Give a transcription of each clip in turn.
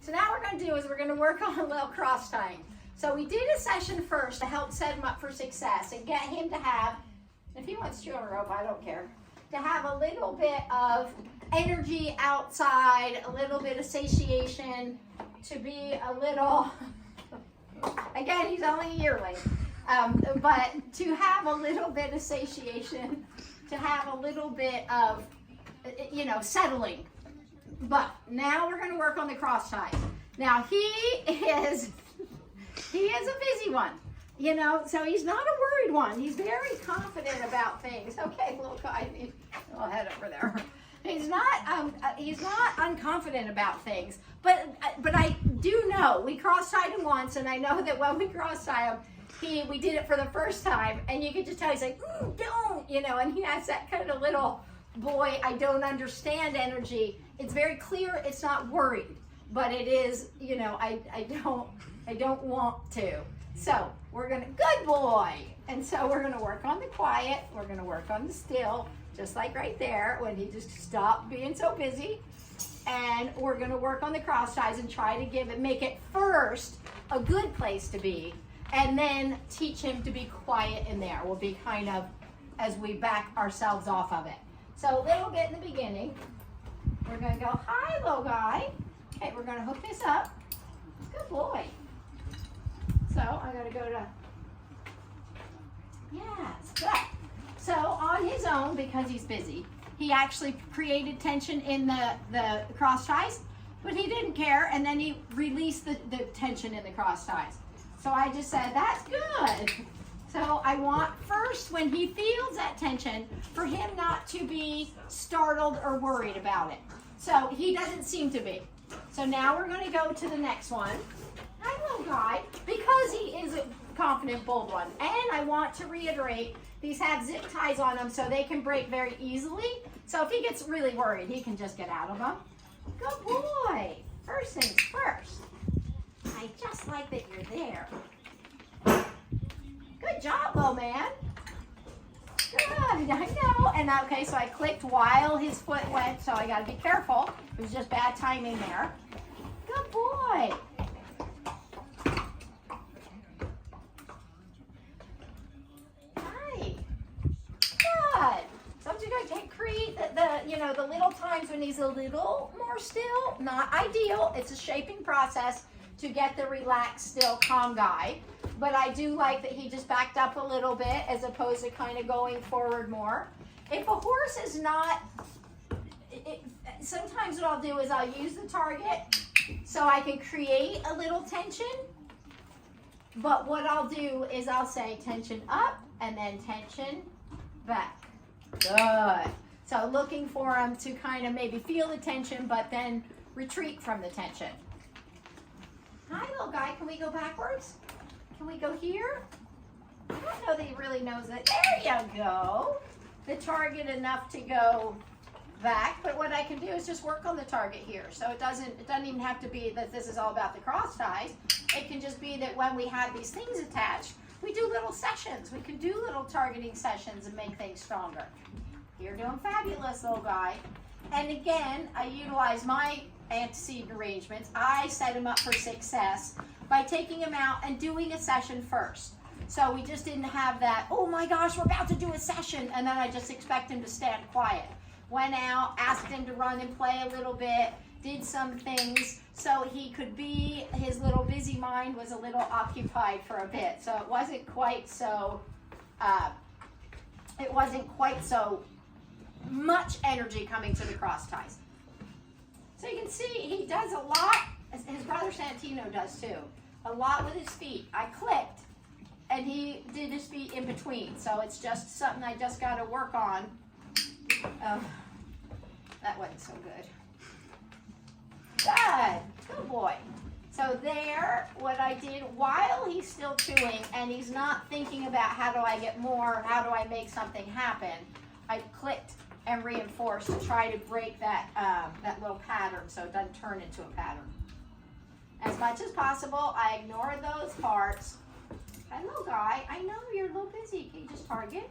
So now what we're gonna do is we're gonna work on a little cross tying. So we did a session first to help set him up for success and get him to have, if he wants to chew on a rope, I don't care, to have a little bit of energy outside, a little bit of satiation, to be a little, again, he's only a yearling, but to have a little bit of satiation, to have a little bit of, you know, settling. But now we're going to work on the cross ties. Now he is a busy one, you know, so he's not a worried one. He's very confident about things. Okay, little guy, I'll head over there. He's not unconfident about things, but I do know we cross-tied him once, and I know that when we cross-tie him, we did it for the first time, and you could just tell he's like, don't, you know, and he has that kind of little boy, I don't understand energy. It's very clear it's not worried, but it is, you know, I don't want to. So we're gonna, good boy. And so we're gonna work on the quiet, we're gonna work on the still, just like right there, when he just stopped being so busy. And we're gonna work on the cross ties and try to make it first a good place to be, and then teach him to be quiet in there. We'll be kind of, as we back ourselves off of it. So a little bit in the beginning, we're gonna go, hi, little guy. Okay, we're gonna hook this up. Good boy. So I gotta go to, yes, good. So on his own, because he's busy, he actually created tension in the cross ties, but he didn't care, and then he released the tension in the cross ties. So I just said, that's good. So I want first, when he feels that tension, for him not to be startled or worried about it. So he doesn't seem to be. So now we're gonna go to the next one. Hi, little guy, because he is a confident, bold one. And I want to reiterate, these have zip ties on them so they can break very easily. So if he gets really worried, he can just get out of them. Good boy. First things first. I just like that you're there. Good job, little man. Good, I know. And okay, so I clicked while his foot went, so I gotta be careful. It was just bad timing there. Good boy. Create the little times when he's a little more still, not ideal. It's a shaping process to get the relaxed, still, calm guy. But I do like that he just backed up a little bit as opposed to kind of going forward more. If a horse is not, sometimes what I'll do is I'll use the target so I can create a little tension. But what I'll do is I'll say tension up and then tension back. Good. So looking for him to kind of maybe feel the tension, but then retreat from the tension. Hi, little guy. Can we go backwards? Can we go here? I don't know that he really knows that. There you go. The target enough to go back, but what I can do is just work on the target here. So it doesn't even have to be that this is all about the cross ties. It can just be that when we have these things attached, we do little sessions. We can do little targeting sessions and make things stronger. You're doing fabulous, little guy. And again, I utilize my antecedent arrangements. I set him up for success by taking him out and doing a session first. So we just didn't have that, oh my gosh, we're about to do a session, and then I just expect him to stand quiet. Went out, asked him to run and play a little bit, did some things so he could be, his little busy mind was a little occupied for a bit. So it wasn't quite so much energy coming to the cross ties. So you can see he does a lot, as his brother Santino does too, a lot with his feet. I clicked and he did his feet in between. So it's just something I just got to work on. That wasn't so good. Good boy. So there, what I did while he's still chewing and he's not thinking about how do I get more, how do I make something happen, I clicked and reinforced to try to break that, that little pattern so it doesn't turn into a pattern. As much as possible, I ignore those parts. Hello, guy. I know you're a little busy. Can you just target?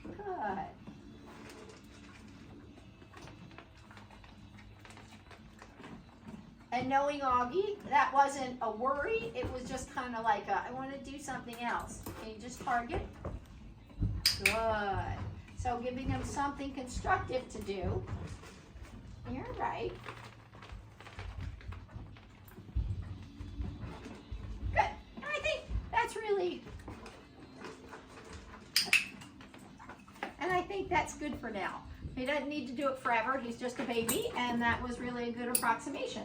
Good. And knowing Auggie, that wasn't a worry. It was just kind of like, I want to do something else. Can you just target? Good. So giving him something constructive to do. You're right. Good. And I think that's really, and I think that's good for now. He doesn't need to do it forever. He's just a baby, and that was really a good approximation.